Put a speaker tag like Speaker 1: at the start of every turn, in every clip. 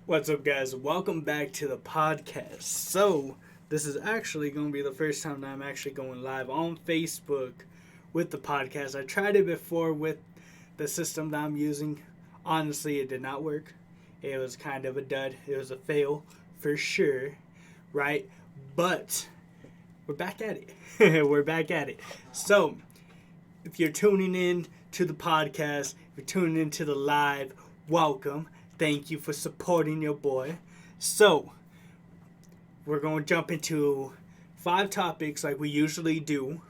Speaker 1: What's up, guys? Welcome back to the podcast. So, this is actually going to be the first time that I'm actually going live on Facebook with the podcast. I tried it before with the system that I'm using. Honestly, it did not work. It was kind of a dud. It was a fail for sure, right? But we're back at it. We're back at it. So, if you're tuning in to the podcast, if you're tuning into the live, welcome. Thank you for supporting your boy. So, we're going to jump into 5 topics like we usually do.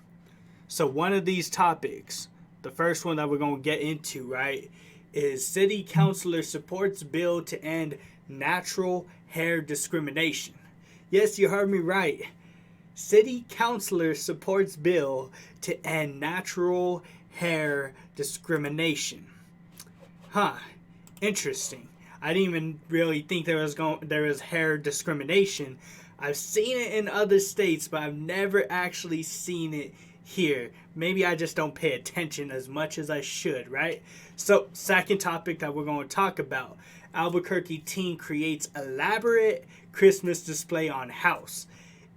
Speaker 1: So, one of these topics, the first one that we're going to get into, right, is City Councilor supports bill to end natural hair discrimination. Yes, you heard me right. City Councilor supports bill to end natural hair discrimination. Huh. Interesting. I didn't even really think there was hair discrimination. I've seen it in other states, but I've never actually seen it here. Maybe I just don't pay attention as much as I should, right? So, second topic that we're going to talk about. Albuquerque teen creates elaborate Christmas display on house.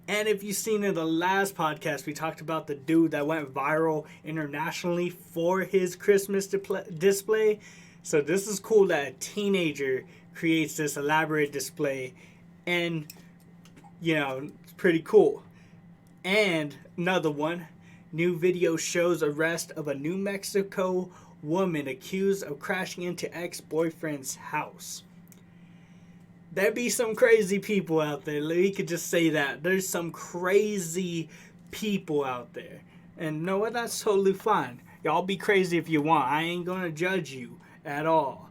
Speaker 1: And if you've seen in the last podcast, we talked about the dude that went viral internationally for his Christmas display. So this is cool that a teenager creates this elaborate display, and it's pretty cool. And another one, new video shows arrest of a New Mexico woman accused of crashing into ex-boyfriend's house. There be some crazy people out there. We could just say that. There's some crazy people out there. And you know what? That's totally fine. Y'all be crazy if you want. I ain't gonna judge you at all.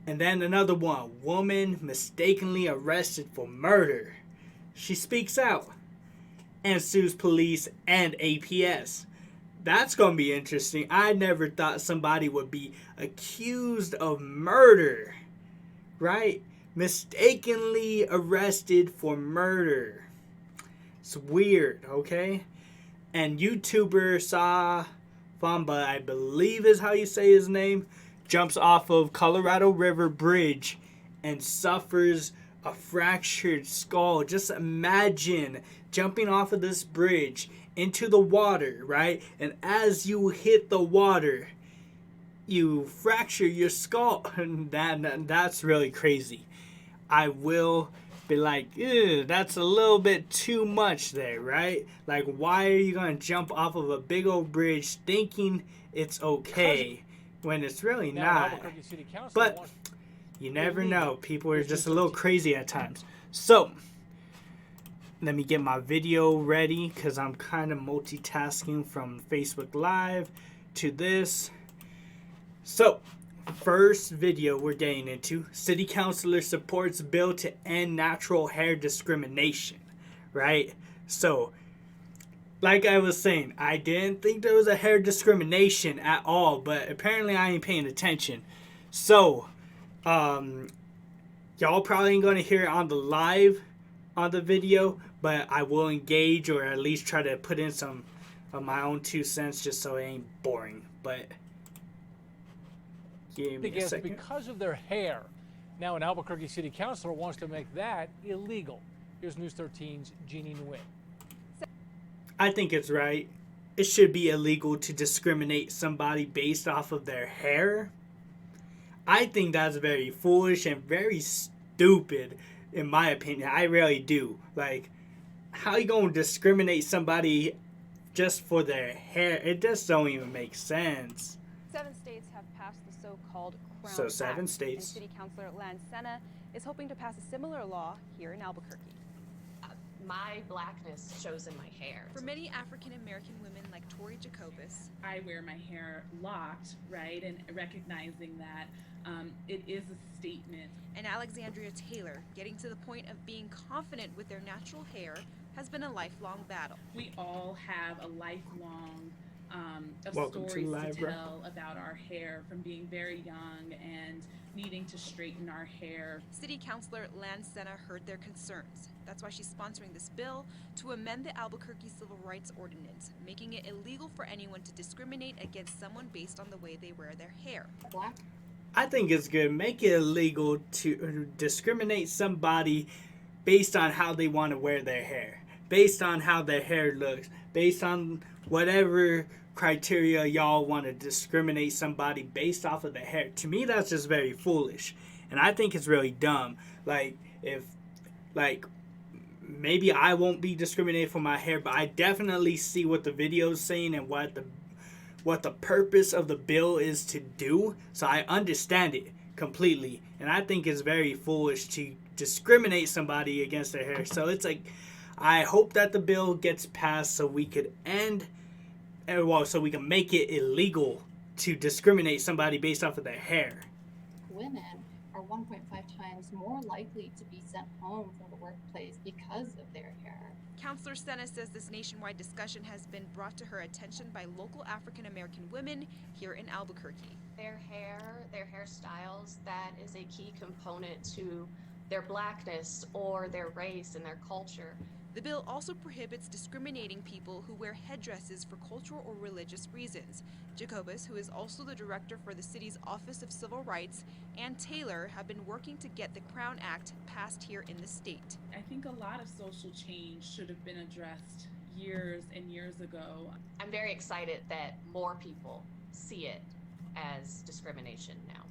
Speaker 1: And then another one. Woman mistakenly arrested for murder. She speaks out and sues police and APS. That's gonna be interesting. I never thought somebody would be accused of murder. Right? Mistakenly arrested for murder. It's weird, okay? And YouTuber Sa Famba, I believe is how you say his name, jumps off of Colorado River Bridge and suffers a fractured skull. Just imagine jumping off of this bridge into the water, right? And as you hit the water, you fracture your skull. That's really crazy. I will be like, that's a little bit too much there, right? Like, why are you going to jump off of a big old bridge thinking it's okay when it's really not? But you never know. People are just a little crazy at times. So, let me get my video ready because I'm kind of multitasking from Facebook Live to this. So, first video we're getting into, City Councilor supports bill to end natural hair discrimination, right? So, like I was saying, I didn't think there was a hair discrimination at all, but apparently I ain't paying attention. So, y'all probably ain't gonna hear it on the live, on the video, but I will engage or at least try to put in some of my own 2 cents just so it ain't boring, but give me a second.
Speaker 2: Because of their hair. Now an Albuquerque City Councilor wants to make that illegal. Here's News 13's Jeannie Nguyen.
Speaker 1: I think it's right. It should be illegal to discriminate somebody based off of their hair. I think that's very foolish and very stupid, in my opinion. I really do. Like, how you gonna discriminate somebody just for their hair? It just don't even make sense.
Speaker 3: 7 states have passed the so-called krayonn
Speaker 1: So 7
Speaker 3: Act,
Speaker 1: states.
Speaker 3: and City Councilor Lan Sena is hoping to pass a similar law here in Albuquerque.
Speaker 4: My blackness shows in my hair.
Speaker 5: For many African American women like Tori Jacobus,
Speaker 6: I wear my hair locked, right, and recognizing that it is a statement.
Speaker 5: and Alexandria Taylor, getting to the point of being confident with their natural hair has been a lifelong battle.
Speaker 6: We all have a lifelong of
Speaker 1: Welcome to
Speaker 6: stories
Speaker 1: Live,
Speaker 6: to
Speaker 1: bro.
Speaker 6: tell about our hair from being very young and needing to straighten our hair.
Speaker 5: City Councilor Lan Sena heard their concerns. That's why she's sponsoring this bill to amend the Albuquerque Civil Rights Ordinance, making it illegal for anyone to discriminate against someone based on the way they wear their hair.
Speaker 4: Black
Speaker 1: I think it's good. Make it illegal to discriminate somebody based on how they want to wear their hair, based on how their hair looks, based on whatever criteria y'all want to discriminate somebody based off of their hair. To me, that's just very foolish, and I think it's really dumb. Like, if, like, maybe I won't be discriminated for my hair, but I definitely see what the video is saying and what the purpose of the bill is to do. So I understand it completely, and I think it's very foolish to discriminate somebody against their hair. So it's like, I hope that the bill gets passed so we could so we can make it illegal to discriminate somebody based off of their hair.
Speaker 7: Women are 1.5 times more likely to be sent home from the workplace because of their hair.
Speaker 5: Counselor Senna says this nationwide discussion has been brought to her attention by local African American women here in Albuquerque.
Speaker 4: Their hairstyles, that is a key component to their blackness or their race and their culture.
Speaker 5: The bill also prohibits discriminating people who wear headdresses for cultural or religious reasons. Jacobus, who is also the director for the city's Office of Civil Rights, and Taylor have been working to get the Crown Act passed here in the state.
Speaker 6: I think a lot of social change should have been addressed years and years ago.
Speaker 4: I'm very excited that more people see it as discrimination now.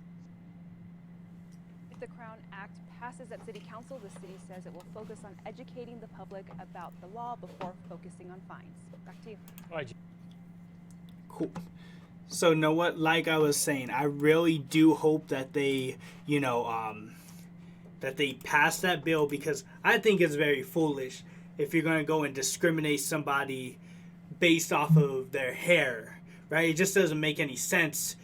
Speaker 3: If the Crown Act passes at City Council, the city says it will focus on educating the public about the law before focusing on fines. Back to you.
Speaker 2: All right.
Speaker 1: Cool. So, know what? Like I was saying, I really do hope that they, that they pass that bill, because I think it's very foolish if you're going to go and discriminate somebody based off of their hair, right? It just doesn't make any sense,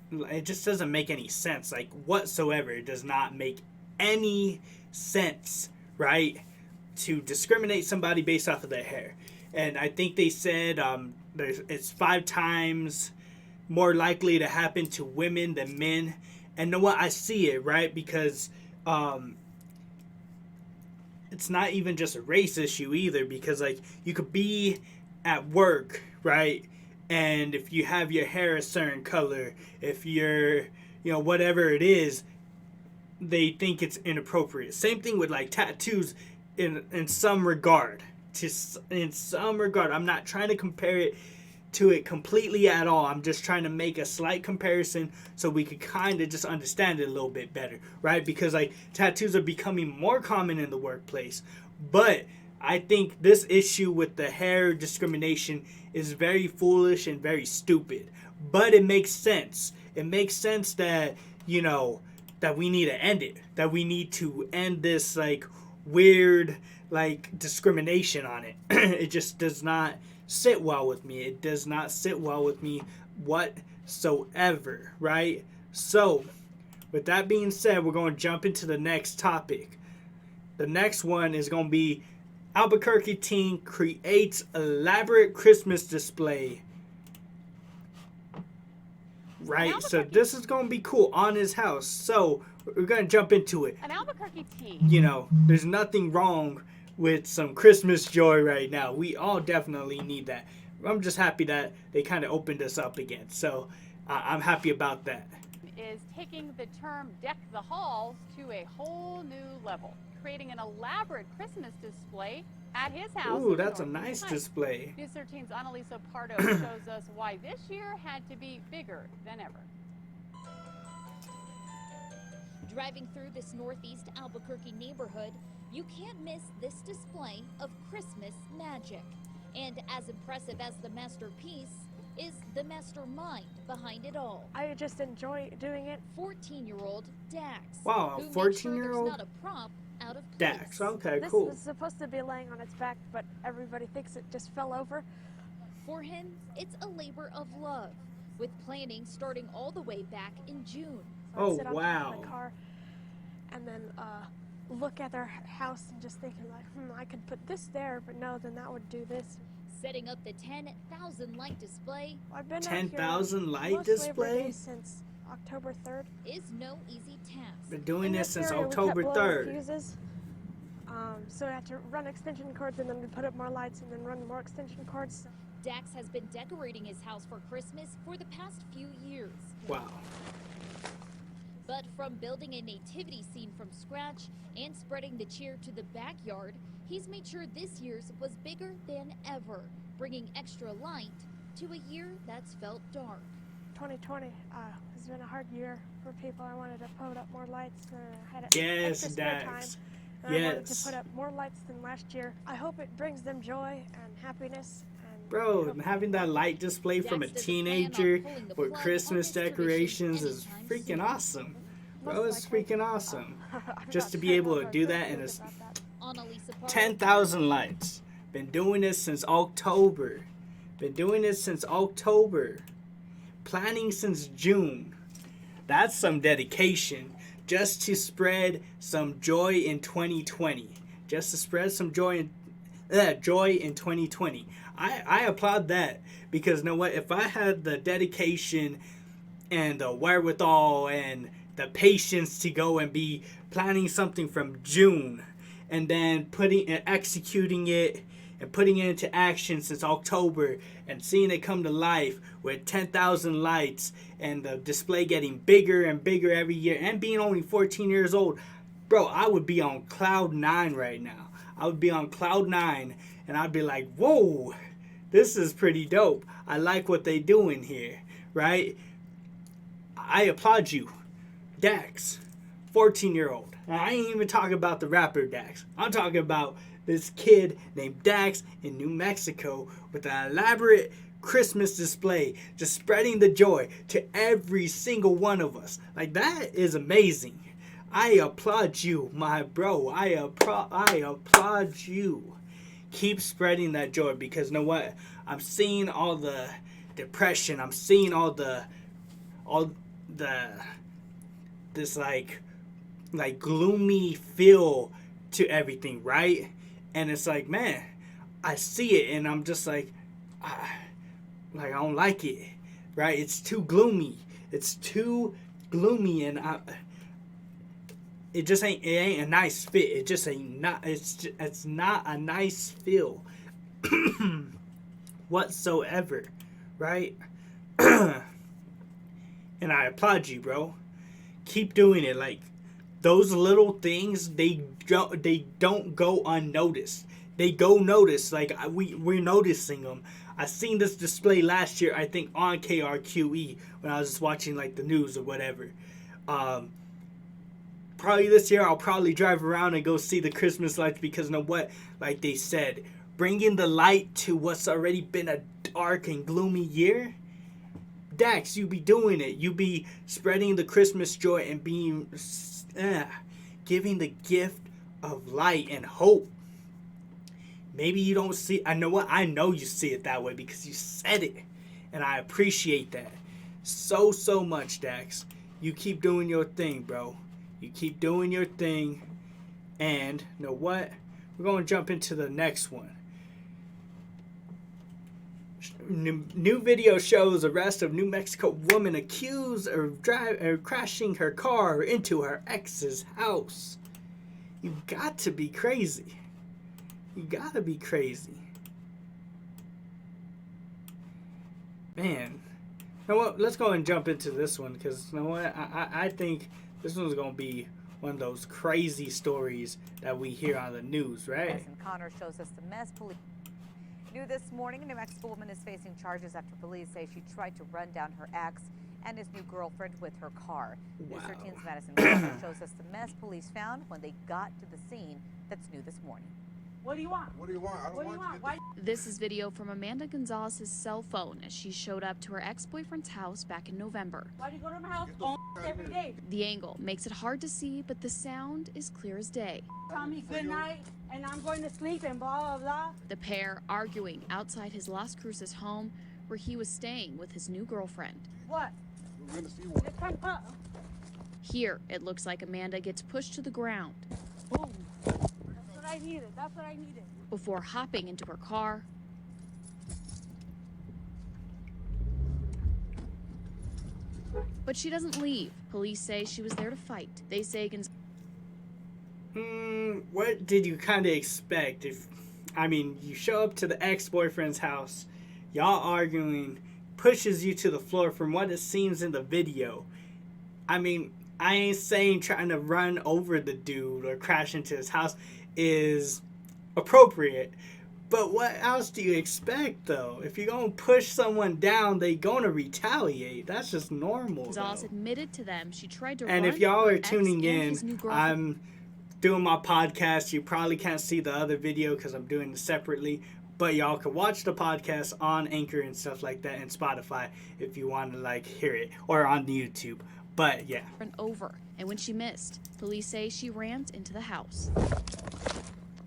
Speaker 1: it just doesn't make any sense, like, whatsoever. It does not make any sense, right, to discriminate somebody based off of their hair. And I think they said it's 5 times more likely to happen to women than men. And know what? I see it, right? Because it's not even just a race issue either, because, like, you could be at work, right? And if you have your hair a certain color, if you're, whatever it is, they think it's inappropriate. Same thing with, like, tattoos in some regard. In some regard. I'm not trying to compare it to it completely at all. I'm just trying to make a slight comparison so we could kind of just understand it a little bit better, right? Because, like, tattoos are becoming more common in the workplace. But I think this issue with the hair discrimination is very foolish and very stupid. But it makes sense. It makes sense that, that we need to end it. That we need to end this, like, weird, like, discrimination on it. It just does not sit well with me. It does not sit well with me whatsoever, right? So, with that being said, we're going to jump into the next topic. The next one is going to be Albuquerque teen creates elaborate Christmas display. Right, so this is going to be cool on his house. So we're going to jump into it.
Speaker 8: An Albuquerque teen.
Speaker 1: There's nothing wrong with some Christmas joy right now. We all definitely need that. I'm just happy that they kind of opened us up again. So I'm happy about that.
Speaker 8: Is taking the term deck the halls to a whole new level, creating an elaborate Christmas display at his house.
Speaker 1: Ooh, that's a nice display.
Speaker 8: News 13's Annalisa Pardo shows us why this year had to be bigger than ever.
Speaker 9: Driving through this northeast Albuquerque neighborhood, you can't miss this display of Christmas magic. And as impressive as the masterpiece is the mastermind behind it all.
Speaker 10: I just enjoy doing it.
Speaker 9: 14-year-old Dax.
Speaker 1: Wow, 14-year-old
Speaker 9: not a prop out of place.
Speaker 1: Dax. Okay,
Speaker 10: this
Speaker 1: cool.
Speaker 10: This was supposed to be laying on its back, but everybody thinks it just fell over.
Speaker 9: For him, it's a labor of love, with planning starting all the way back in June.
Speaker 10: So
Speaker 1: Oh,
Speaker 10: sit on
Speaker 1: wow.
Speaker 10: top of the car and then look at their house and just thinking like, I could put this there, but no, then that would do this.
Speaker 9: Setting up the 10,000 light display
Speaker 10: I've been
Speaker 1: 10,000 light
Speaker 10: most Labor
Speaker 1: display?
Speaker 10: Day since October 3rd.
Speaker 9: is no easy task.
Speaker 1: Been doing
Speaker 10: In
Speaker 1: this since
Speaker 10: area,
Speaker 1: October
Speaker 10: we kept blowing
Speaker 1: 3rd.
Speaker 10: fuses. So we had to run extension cords and then we put up more lights and then run more extension cords.
Speaker 9: Dax has been decorating his house for Christmas for the past few years.
Speaker 1: Wow.
Speaker 9: But from building a nativity scene from scratch and spreading the cheer to the backyard, he's made sure this year's was bigger than ever, bringing extra light to a year that's felt dark.
Speaker 10: 2020 has been a hard year for people. I wanted to put up more lights. I had
Speaker 1: Yes,
Speaker 10: extra spare time.
Speaker 1: Dax.
Speaker 10: And I wanted to
Speaker 1: Yes.
Speaker 10: put up more lights than last year. I hope it brings them joy and happiness. And
Speaker 1: Bro, having that light display from a
Speaker 9: Dax doesn't plan on
Speaker 1: teenager
Speaker 9: pulling the
Speaker 1: with
Speaker 9: plug
Speaker 1: Christmas
Speaker 9: on this
Speaker 1: decorations
Speaker 9: tradition
Speaker 1: is
Speaker 9: anytime
Speaker 1: freaking
Speaker 9: soon.
Speaker 1: awesome. Bro,
Speaker 10: most
Speaker 1: it's
Speaker 10: likely,
Speaker 1: freaking awesome.
Speaker 10: I'm
Speaker 1: Just
Speaker 10: not
Speaker 1: to be
Speaker 10: sure
Speaker 1: able
Speaker 10: how
Speaker 1: to
Speaker 10: I
Speaker 1: do
Speaker 10: feel
Speaker 1: that and it's
Speaker 10: about that.
Speaker 9: Annalisa Pardo,
Speaker 1: 10,000 lights. Been doing this since October. Been doing this since October. Planning since June. That's some dedication. Just to spread some joy in 2020. Just to spread some joy in 2020. I applaud that. Because you know what? If I had the dedication and the wherewithal and the patience to go and be planning something from June and then putting and executing it and putting it into action since October and seeing it come to life with 10,000 lights and the display getting bigger and bigger every year and being only 14 years old, bro, I would be on cloud 9 right now. I would be on cloud 9 and I'd be like, whoa, this is pretty dope. I like what they doing here, right? I applaud you, Dax, 14-year-old. I ain't even talking about the rapper Dax. I'm talking about this kid named Dax in New Mexico with an elaborate Christmas display, just spreading the joy to every single one of us. Like, that is amazing. I applaud you, my bro. I applaud you. Keep spreading that joy because you know what? I'm seeing all the depression. I'm seeing all this like gloomy feel to everything, right? And it's like, man, I see it and I'm just like I don't like it, right? It's too gloomy. It's too gloomy and it ain't a nice fit. It just ain't not. It's not a nice feel whatsoever, right? And I applaud you, bro. Keep doing it. Like, those little things, they don't go unnoticed. They go noticed. Like, we're noticing them. I seen this display last year, I think, on KRQE when I was just watching like the news or whatever. Probably this year I'll probably drive around and go see the Christmas lights because you know what? Like they said, bringing the light to what's already been a dark and gloomy year. Dax, you be doing it. You be spreading the Christmas joy and being giving the gift of light and hope. Maybe you don't see. I know what. I know you see it that way because you said it, and I appreciate that so much, Dax. You keep doing your thing, bro. You keep doing your thing, and you know what? We're gonna jump into the next one. New video shows arrest of New Mexico woman accused of crashing her car into her ex's house. You got to be crazy. You gotta be crazy. Man. You know what? Let's go and jump into this one because you know what? I think this one's gonna be one of those crazy stories that we hear on the news, right?
Speaker 11: Yes, and Connor shows us the mess police. New this morning, a New Mexico woman is facing charges after police say she tried to run down her ex and his new girlfriend with her car.
Speaker 1: Wow.
Speaker 11: News 13's Madison Connor shows us the mess police found when they got to the scene. That's new this morning.
Speaker 12: What do you want?
Speaker 13: What do you want? I don't
Speaker 12: What do you want? Why?
Speaker 5: This is video from Amanda Gonzalez's cell phone as she showed up to her ex-boyfriend's house back in November.
Speaker 12: Why do you go to my house every day?
Speaker 5: The angle makes it hard to see, but the sound is clear as day.
Speaker 12: Tell me good night, and I'm going to sleep, and blah, blah, blah.
Speaker 5: The pair arguing outside his Las Cruces home where he was staying with his new girlfriend.
Speaker 12: What?
Speaker 13: We're gonna see one.
Speaker 12: Just come up.
Speaker 5: Here, it looks like Amanda gets pushed to the ground
Speaker 12: Boom. That's what I needed. That's what I needed.
Speaker 5: before hopping into her car. But she doesn't leave. Police say she was there to fight. They say
Speaker 1: What did you kind of expect? You show up to the ex-boyfriend's house, y'all arguing, pushes you to the floor from what it seems in the video. I mean, I ain't saying trying to run over the dude or crash into his house is appropriate. But what else do you expect, though? If you're going to push someone down, they going to retaliate. That's just normal,
Speaker 5: Gonzalez
Speaker 1: though.
Speaker 5: admitted to them she tried to run
Speaker 1: And if y'all
Speaker 5: her
Speaker 1: are tuning
Speaker 5: ex and his
Speaker 1: in,
Speaker 5: new girlfriend.
Speaker 1: I'm doing my podcast. You probably can't see the other video because I'm doing it separately. But y'all can watch the podcast on Anchor and stuff like that and Spotify if you want to, like, hear it. Or on YouTube. But, yeah.
Speaker 5: Over, and when she missed, police say she ran into the house.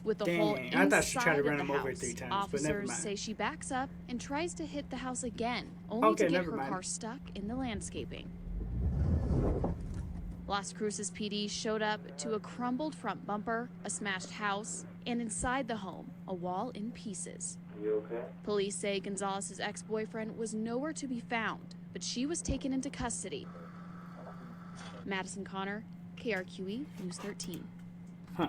Speaker 5: With the
Speaker 1: Dang,
Speaker 5: hole
Speaker 1: I
Speaker 5: inside
Speaker 1: thought she tried to
Speaker 5: of
Speaker 1: run
Speaker 5: the
Speaker 1: him over
Speaker 5: house,
Speaker 1: 3 times, but never
Speaker 5: officers
Speaker 1: mind.
Speaker 5: say she backs up and tries to hit the house again, only to get
Speaker 1: never
Speaker 5: her
Speaker 1: mind.
Speaker 5: car stuck in the landscaping. Las Cruces PD showed up to a crumbled front bumper, a smashed house, and inside the home, a wall in pieces.
Speaker 13: You okay?
Speaker 5: Police say Gonzalez's ex-boyfriend was nowhere to be found, but she was taken into custody. Madison Connor, KRQE News 13.
Speaker 1: Huh.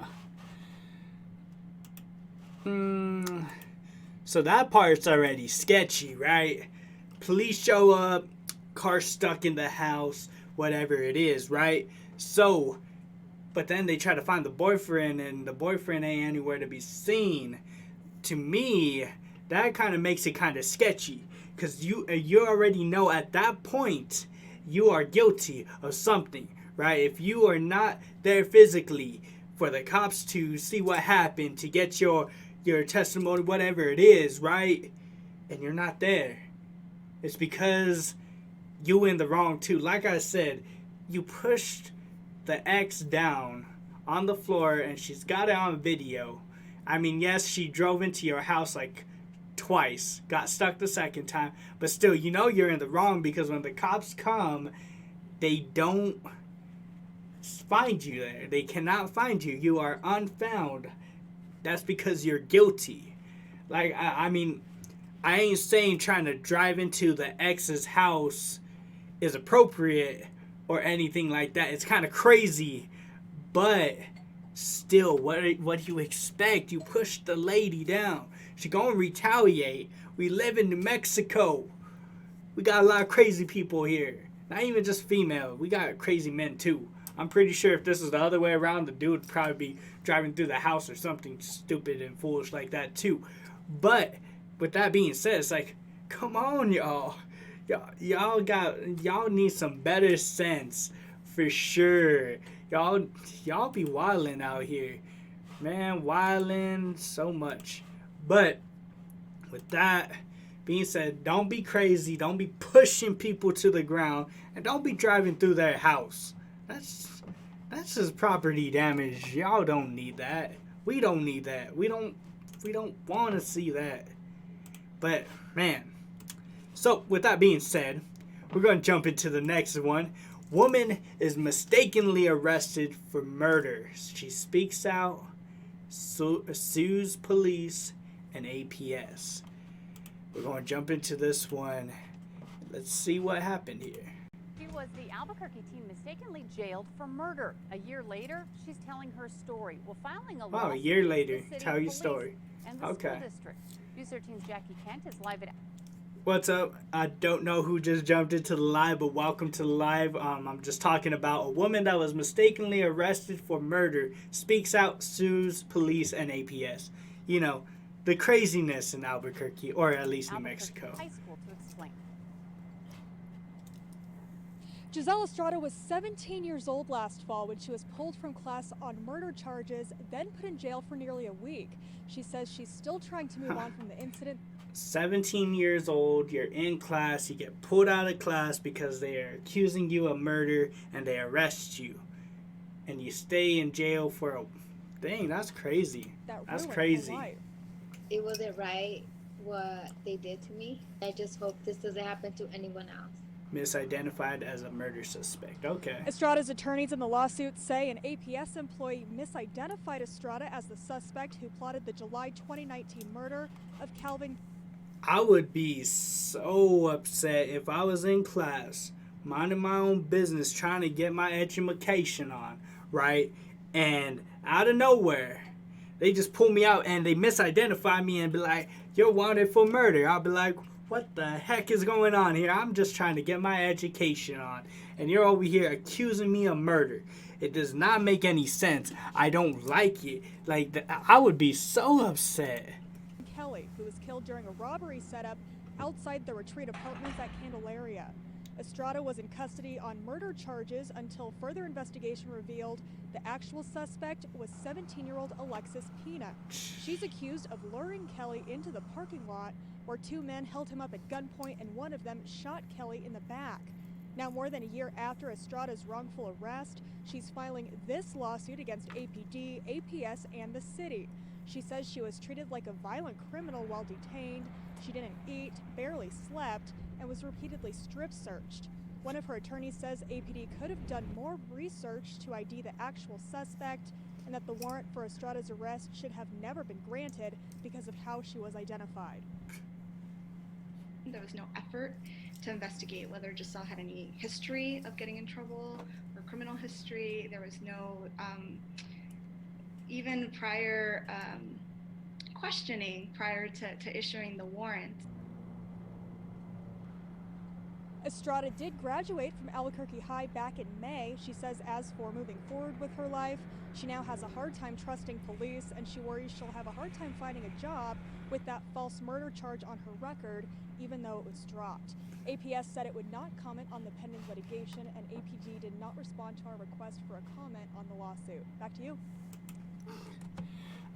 Speaker 1: So that part's already sketchy, right? Police show up, car stuck in the house, whatever it is, right? So, but then they try to find the boyfriend, and the boyfriend ain't anywhere to be seen. To me, that kind of makes it kind of sketchy, because you already know at that point you are guilty of something, right? If you are not there physically for the cops to see what happened, to get your testimony, whatever it is, right? And you're not there, it's because you in the wrong too. Like I said, you pushed the ex down on the floor and she's got it on video. I mean, yes, she drove into your house like twice, got stuck the second time, but still, you know you're in the wrong, because when the cops come, they don't find you there. They cannot find you. You are unfound. That's because you're guilty. Like, I mean, I ain't saying trying to drive into the ex's house is appropriate or anything like that. It's kind of crazy, but still, what do you expect? You pushed the lady down. She gonna retaliate. We live in New Mexico. We got a lot of crazy people here. Not even just female. We got crazy men too. I'm pretty sure if this is the other way around, the dude would probably be driving through the house or something stupid and foolish like that too. But with that being said, it's like, come on, y'all. Y'all need some better sense for sure. Y'all be wildin' out here. Man, wildin' so much. But with that being said, don't be crazy. Don't be pushing people to the ground. And don't be driving through their house. That's just property damage. Y'all don't need that. We don't need that. We don't want to see that. But, man. So, with that being said, we're going to jump into the next one. Woman is mistakenly arrested for murder. She speaks out, sues police and APS. We're going to jump into this one. Let's see what happened here.
Speaker 8: She was the Albuquerque teen mistakenly jailed for murder. A year later, she's telling her story. Well, filing a
Speaker 1: Wow, a
Speaker 8: lawsuit
Speaker 1: year
Speaker 8: with
Speaker 1: later,
Speaker 8: the city
Speaker 1: tell your
Speaker 8: police
Speaker 1: story.
Speaker 8: And the
Speaker 1: Okay.
Speaker 8: school district. News 13's Jackie Kent is live at.
Speaker 1: What's up? I don't know who just jumped into the live, but welcome to the live. I'm just talking about a woman that was mistakenly arrested for murder, speaks out, sues police and APS. You know, the craziness in Albuquerque, or at least New Mexico.
Speaker 8: High school to explain.
Speaker 14: Giselle Estrada was 17 years old last fall when she was pulled from class on murder charges, then put in jail for nearly a week. She says she's still trying to move on from the incident.
Speaker 1: 17 years old, you're in class, you get pulled out of class because they are accusing you of murder and they arrest you. And you stay in jail for a... Dang, that's crazy. That's crazy.
Speaker 15: It wasn't right what they did to me. I just hope this doesn't happen to anyone else.
Speaker 1: Misidentified as a murder suspect. Okay.
Speaker 14: Estrada's attorneys in the lawsuit say an APS employee misidentified Estrada as the suspect who plotted the July 2019 murder of Calvin.
Speaker 1: I would be so upset if I was in class, minding my own business, trying to get my education on, right? And out of nowhere, they just pull me out and they misidentify me and be like, you're wanted for murder. I'll be like, what the heck is going on here? I'm just trying to get my education on, and you're over here accusing me of murder. It does not make any sense. I don't like it. Like, I would be so upset.
Speaker 14: Kelly, who was killed during a robbery setup outside the Retreat Apartments at Candelaria. Estrada was in custody on murder charges until further investigation revealed the actual suspect was 17-year-old Alexis Pina. She's accused of luring Kelly into the parking lot where two men held him up at gunpoint and one of them shot Kelly in the back. Now, more than a year after Estrada's wrongful arrest, she's filing this lawsuit against APD, APS, and the city. She says she was treated like a violent criminal while detained. She didn't eat, barely slept, and was repeatedly strip searched. One of her attorneys says APD could have done more research to ID the actual suspect, and that the warrant for Estrada's arrest should have never been granted because of how she was identified.
Speaker 13: There was no effort to investigate whether Giselle had any history of getting in trouble or criminal history. There was no even prior questioning prior to issuing the warrant.
Speaker 14: Estrada did graduate from Albuquerque High back in May. She says as for moving forward with her life, she now has a hard time trusting police, and she worries she'll have a hard time finding a job with that false murder charge on her record, even though it was dropped. APS said it would not comment on the pending litigation, and APD did not respond to our request for a comment on the lawsuit. Back to you.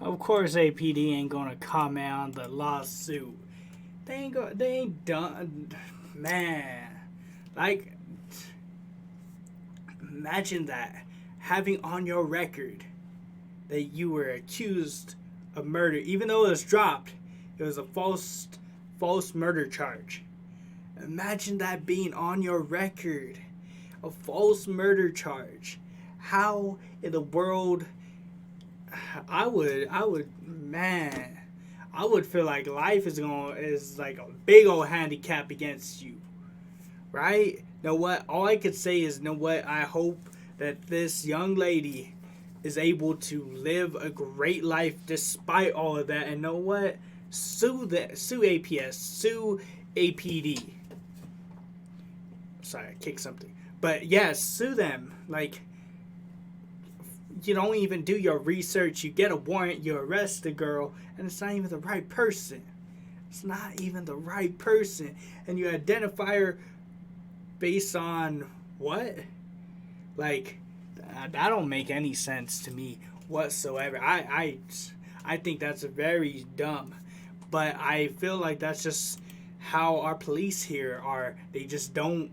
Speaker 1: Of course, APD ain't gonna comment on the lawsuit. They ain't done. Man, like, imagine that, having on your record that you were accused of murder, even though it was dropped. It was a false murder charge. Imagine that being on your record, a false murder charge. How in the world? I would, man. I would feel like life is like a big old handicap against you, right? You know what? All I could say is, you know what? I hope that this young lady is able to live a great life despite all of that. And you know what? Sue APS, sue APD. Sorry, I kicked something. But yeah, sue them. Like, you don't even do your research. You get a warrant, you arrest the girl, and it's not even the right person. It's not even the right person. And you identify her based on what? Like, that don't make any sense to me whatsoever. I think that's very dumb. But I feel like that's just how our police here are. They just don't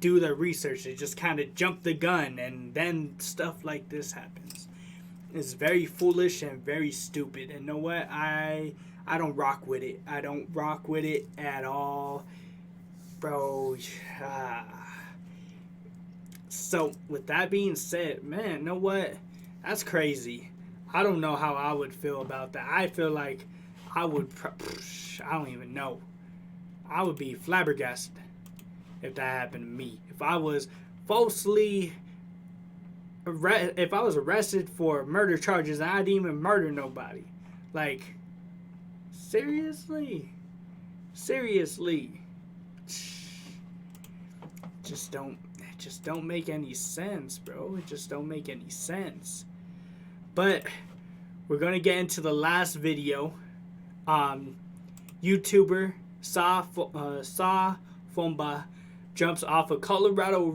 Speaker 1: do their research. They just kind of jump the gun, and then stuff like this happens. It's very foolish and very stupid. And you know what? I don't rock with it. I don't rock with it at all, bro. So with that being said, man, you know what? That's crazy. I don't know how I would feel about that. I feel like I would. I don't even know. I would be flabbergasted if that happened to me. If I was arrested for murder charges and I didn't even murder nobody. Like, seriously? Just don't make any sense, bro. It just don't make any sense. But we're gonna get into the last video. YouTuber Sa Fomba jumps off a Colorado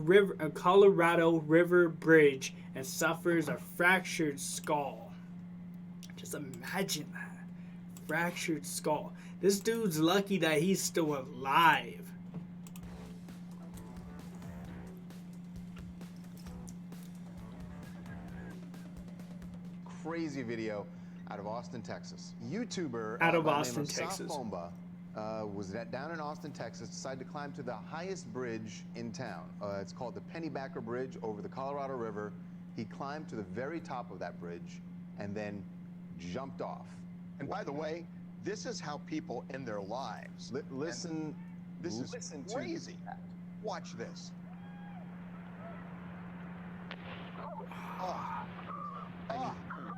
Speaker 1: River bridge and suffers a fractured skull. Just imagine that. Fractured skull. This dude's lucky that he's still alive.
Speaker 16: Crazy video out of Austin, Texas. YouTuber
Speaker 1: out of
Speaker 16: by
Speaker 1: Austin,
Speaker 16: the name of
Speaker 1: Texas.
Speaker 16: Fomba was down in Austin, Texas, decided to climb to the highest bridge in town. It's called the Pennybacker Bridge over the Colorado River. He climbed to the very top of that bridge and then jumped off.
Speaker 17: And by the way, this is how people end their lives.
Speaker 16: Listen
Speaker 17: crazy. Watch this.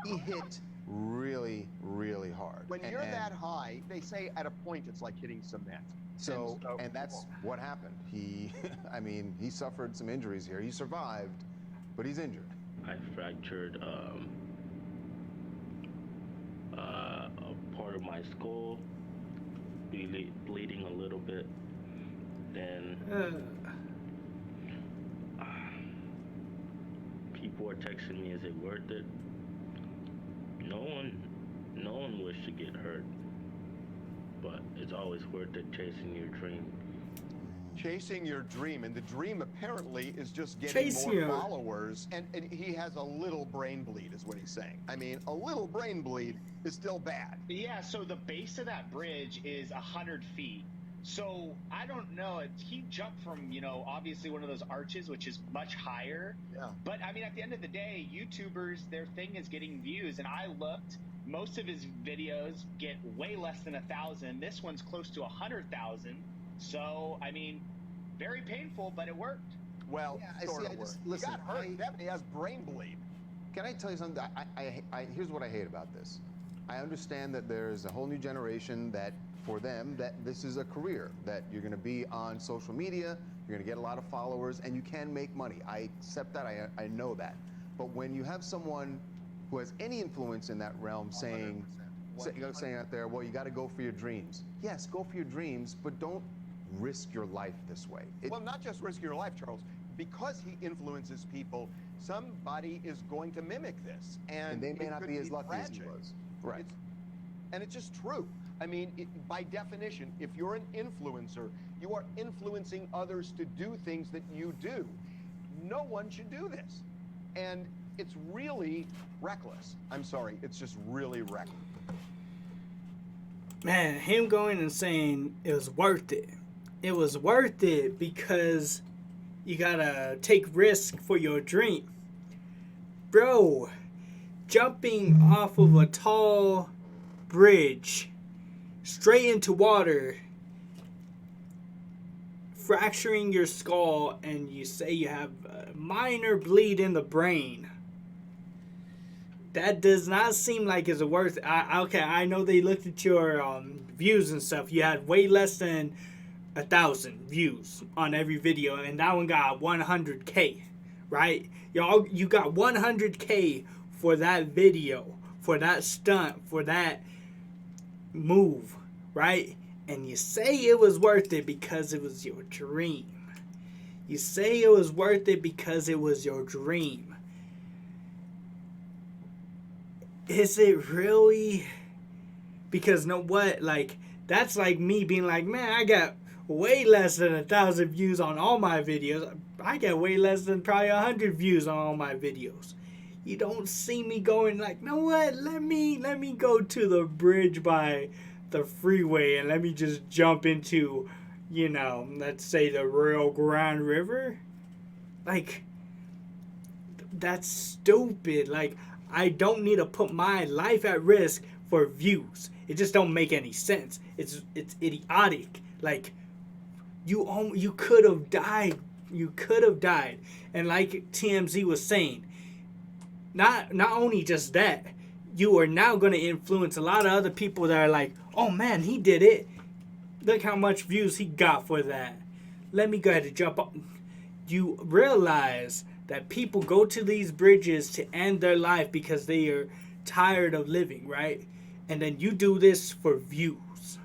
Speaker 16: He hit really, really hard.
Speaker 17: When you're that high, they say at a point it's like hitting cement.
Speaker 16: So, and that's what happened. He, I mean, he suffered some injuries here. He survived, but he's injured.
Speaker 18: I fractured a part of my skull, bleeding a little bit. Then people are texting me, is it worth it? No one wishes to get hurt, but it's always worth it chasing your dream.
Speaker 17: Chasing your dream, and the dream apparently is just getting more followers, and he has a little brain bleed is what he's saying. I mean, a little brain bleed is still bad.
Speaker 19: Yeah, so the base of that bridge is 100 feet. So I don't know, he jumped from, you know, obviously one of those arches, which is much higher.
Speaker 17: Yeah.
Speaker 19: But I mean, at the end of the day, YouTubers, their thing is getting views, and I looked, most of his videos get way less than 1,000. This one's close to 100,000. So, I mean, very painful, but it worked.
Speaker 17: Well,
Speaker 16: Yeah,
Speaker 17: sort of worked.
Speaker 16: listen,
Speaker 17: He got hurt. He has brain bleed.
Speaker 16: Can I tell you something? Here's what I hate about this. I understand that there's a whole new generation that, for them, that this is a career, that you're going to be on social media, you're going to get a lot of followers, and you can make money. I accept that. I know that. But when you have someone who has any influence in that realm saying out there, well, you got to go for your dreams. Yes, go for your dreams, but don't risk your life this way.
Speaker 17: Well, not just risk your life, Charles. Because he influences people, somebody is going to mimic this. And
Speaker 16: they may
Speaker 17: it
Speaker 16: not
Speaker 17: could
Speaker 16: be as lucky as he
Speaker 17: tragic.
Speaker 16: was. Right.
Speaker 17: And it's just true. I mean, by definition, if you're an influencer, you are influencing others to do things that you do. No one should do this. And it's really reckless. I'm sorry, it's just really reckless.
Speaker 1: Man, him going and saying it was worth it. It was worth it because you gotta take risk for your dream. Bro, jumping off of a tall bridge straight into water, fracturing your skull, and you say you have a minor bleed in the brain. That does not seem like it's worth it. Okay, I know they looked at your views and stuff. You had way less than 1,000 views on every video, and that one got 100K, right? You got 100K for that video, for that stunt, for that move, right? And you say it was worth it because it was your dream. You say it was worth it because it was your dream. Is it really? Because know what? Like, that's like me being like, man, I got way less than 1,000 views on all my videos. I get way less than probably 100 views on all my videos. You don't see me going like, know what? Let me go to the bridge by the freeway and let me just jump into, you know, let's say the Rio Grande River. Like, that's stupid. Like, I don't need to put my life at risk for views. It just don't make any sense. It's idiotic. Like, you could have died. You could have died. And like TMZ was saying, not only just that, you are now going to influence a lot of other people that are like, oh man, he did it. Look how much views he got for that. Let me go ahead and jump up. You realize that people go to these bridges to end their life because they are tired of living, right? And then you do this for views.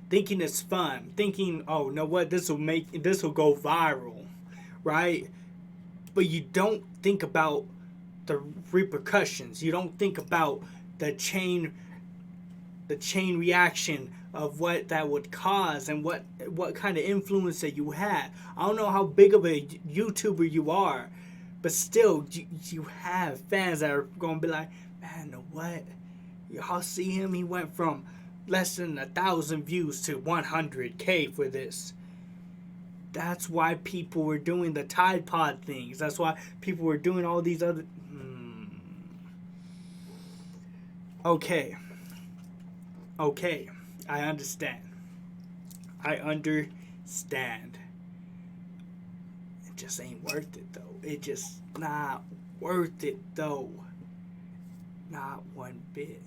Speaker 1: Thinking it's fun. Thinking, oh, know what? This will go viral, right? But you don't think about the repercussions. You don't think about the chain reaction of what that would cause and what kind of influence that you had. I don't know how big of a YouTuber you are, but still, you have fans that are going to be like, man, know what? Y'all see him? He went from less than 1,000 views to 100K for this. That's why people were doing the Tide Pod things. That's why people were doing all these other... Okay, I understand. It just ain't worth it, though. It just not worth it, though. Not one bit.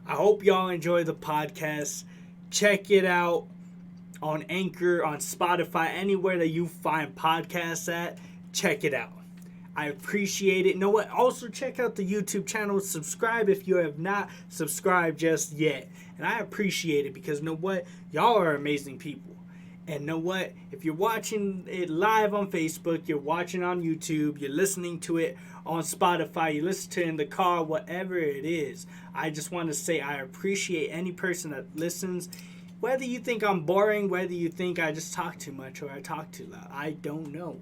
Speaker 1: I hope y'all enjoy the podcast. Check it out on Anchor, on Spotify, anywhere that you find podcasts at. Check it out. I appreciate it. You know what? Also check out the YouTube channel. Subscribe if you have not subscribed just yet. And I appreciate it because you know what? Y'all are amazing people. And you know what? If you're watching it live on Facebook, you're watching on YouTube, you're listening to it on Spotify, you listen to it in the car, whatever it is, I just want to say I appreciate any person that listens. Whether you think I'm boring, whether you think I just talk too much or I talk too loud, I don't know.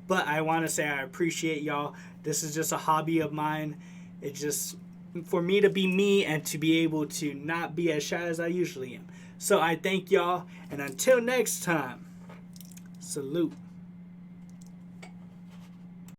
Speaker 1: But I want to say I appreciate y'all. This is just a hobby of mine. It's just for me to be me and to be able to not be as shy as I usually am. So I thank y'all. And until next time, salute.